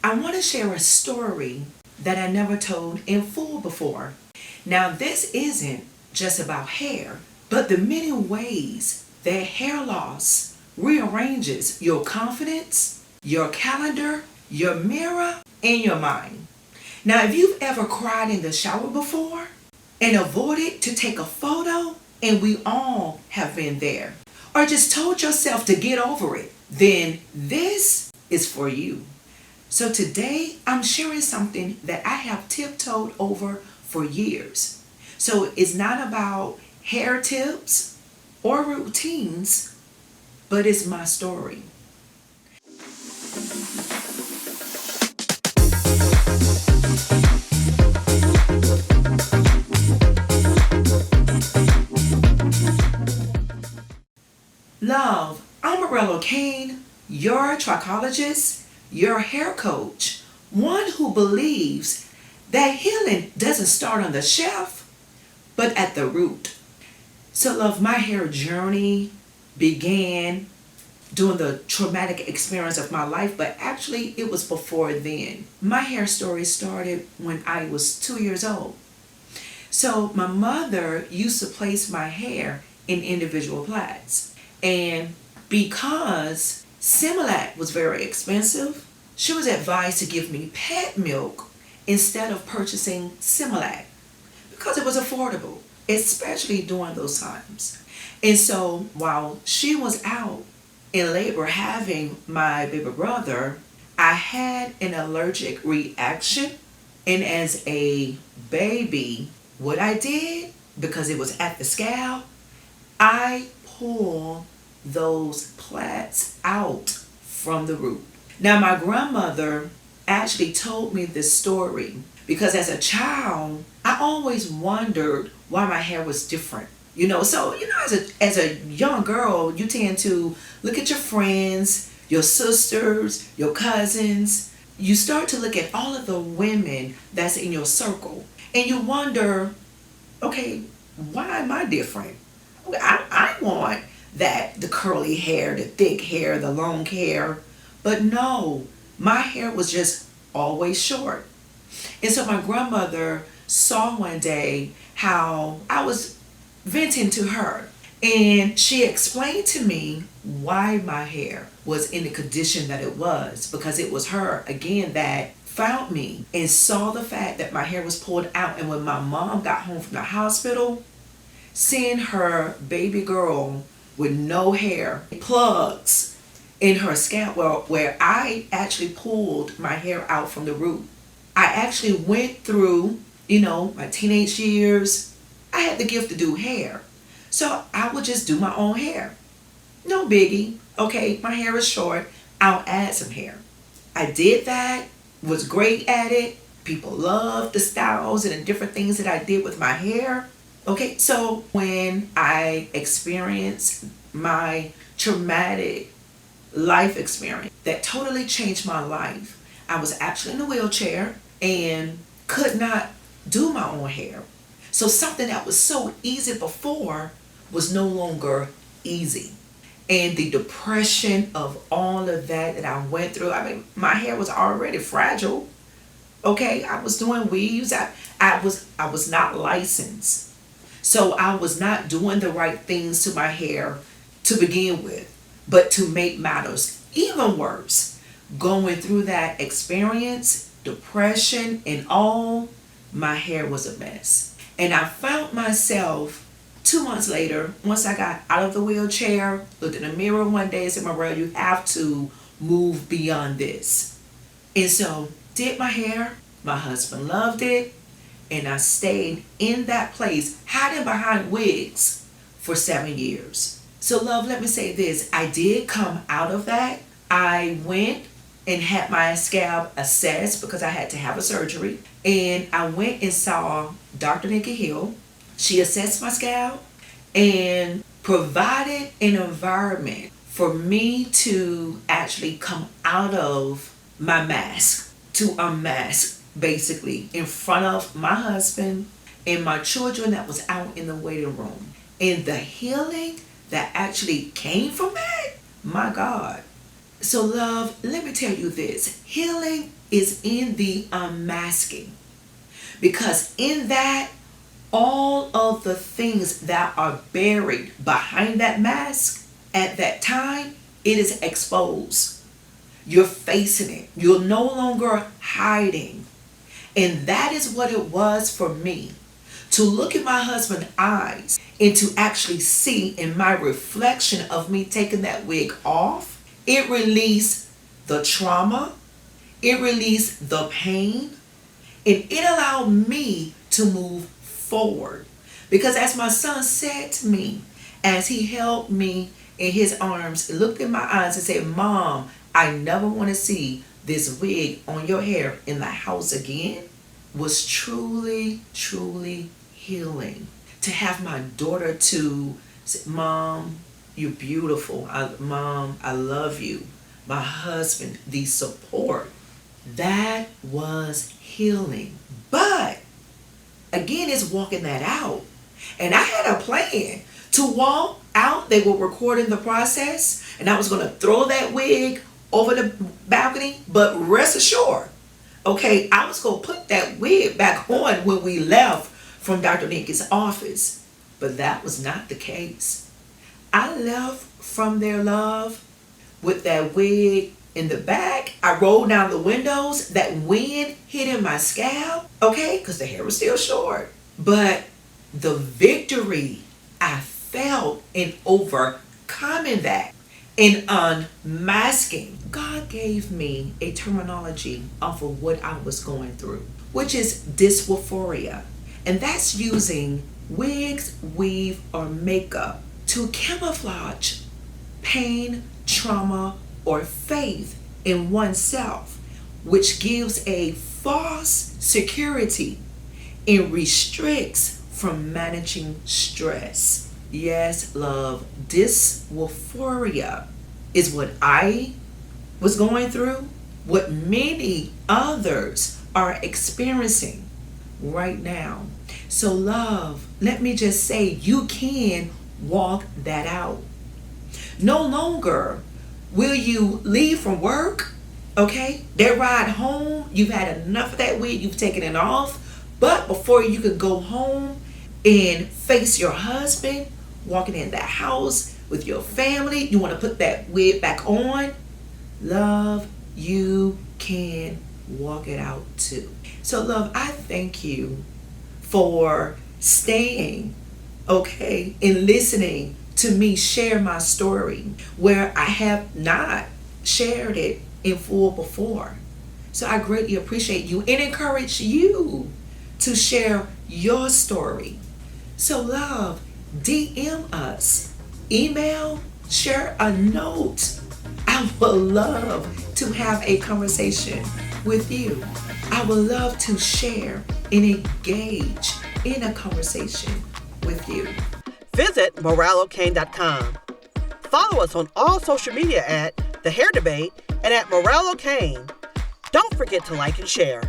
I want to share a story that I never told in full before. Now, this isn't just about hair, but the many ways that hair loss rearranges your confidence, your calendar, your mirror, and your mind. Now, if you've ever cried in the shower before and avoided to take a photo, and we all have been there, or just told yourself to get over it, then this is for you. So today I'm sharing something that I have tiptoed over for years. So it's not about hair tips or routines, but it's my story. Love, I'm Morello Kane, your trichologist, your hair coach, one who believes that healing doesn't start on the shelf, but at the root. So, love, my hair journey began during the traumatic experience of my life, but actually it was before then. My hair story started when I was 2 years old. So, my mother used to place my hair in individual plaits. And because Similac was very expensive, she was advised to give me pet milk instead of purchasing Similac because it was affordable, especially during those times. And so while she was out in labor having my baby brother, I had an allergic reaction. And as a baby, what I did, because it was at the scalp, I pulled those plaits out from the root. Now, my grandmother actually told me this story because as a child, I always wondered why my hair was different. As a young girl, you tend to look at your friends, your sisters, your cousins. You start to look at all of the women that's in your circle, and you wonder, okay, why am I different? I want the curly hair, the thick hair, the long hair. But no, my hair was just always short. And so my grandmother saw one day how I was venting to her. And she explained to me why my hair was in the condition that it was. Because it was her, again, that found me and saw the fact that my hair was pulled out. And when my mom got home from the hospital, seeing her baby girl with no hair, plugs in her scalp, where I actually pulled my hair out from the root. I actually went through, my teenage years. I had the gift to do hair. So I would just do my own hair. No biggie. Okay, my hair is short. I'll add some hair. I did that, was great at it. People loved the styles and the different things that I did with my hair. Okay, so when I experienced my traumatic life experience that totally changed my life, I was actually in a wheelchair and could not do my own hair. So something that was so easy before was no longer easy. And the depression of all of that I went through, my hair was already fragile. Okay, I was doing weaves. I was not licensed. So I was not doing the right things to my hair to begin with. But to make matters even worse, going through that experience, depression and all, my hair was a mess. And I found myself 2 months later, once I got out of the wheelchair, looked in the mirror one day and said, Mariah, you have to move beyond this. And so did my hair. My husband loved it. And I stayed in that place, hiding behind wigs for 7 years. So love, let me say this. I did come out of that. I went and had my scalp assessed because I had to have a surgery. And I went and saw Dr. Nikki Hill. She assessed my scalp and provided an environment for me to actually come out of my mask, to unmask basically in front of my husband and my children that was out in the waiting room. And the healing that actually came from that, my God, So, love, let me tell you this. Healing is in the unmasking. Because in that, all of the things that are buried behind that mask at that time, it is exposed. You're facing it. You're no longer hiding. And that is what it was for me. To look in my husband's eyes and to actually see in my reflection of me taking that wig off, it released the trauma, it released the pain, and it allowed me to move forward. Because as my son said to me, as he held me in his arms, looked in my eyes and said, Mom, I never want to see this wig on your hair in the house again, was truly, truly healing. To have my daughter to say, Mom, you're beautiful. Mom, I love you. My husband, the support. That was healing. But again, it's walking that out. And I had a plan to walk out. They were recording the process, and I was going to throw that wig over the balcony. But rest assured, okay, I was going to put that wig back on when we left from Dr. Nikki's office. But that was not the case. I left from their love with that wig in the back. I rolled down the windows. That wind hit in my scalp, okay, because the hair was still short. But the victory I felt in overcoming that, in unmasking, God gave me a terminology off of what I was going through, which is dysphoria. And that's using wigs, weave, or makeup to camouflage pain, trauma, or faith in oneself, which gives a false security and restricts from managing stress. Yes, love, dysphoria is what I was going through, what many others are experiencing right now. So, love, let me just say, you can walk that out. No longer will you leave from work, okay? That ride home, you've had enough of that wig, you've taken it off. But before you could go home and face your husband, walking in the house with your family, you want to put that wig back on. Love, you can walk it out too. So, love, I thank you for staying, okay, and listening to me share my story where I have not shared it in full before. So I greatly appreciate you and encourage you to share your story. So, love, DM us, email, share a note. I would love to have a conversation with you. I would love to share and engage in a conversation with you. Visit moraleokane.com. Follow us on all social media at The Hair Debate and at Morale Okane. Don't forget to like and share.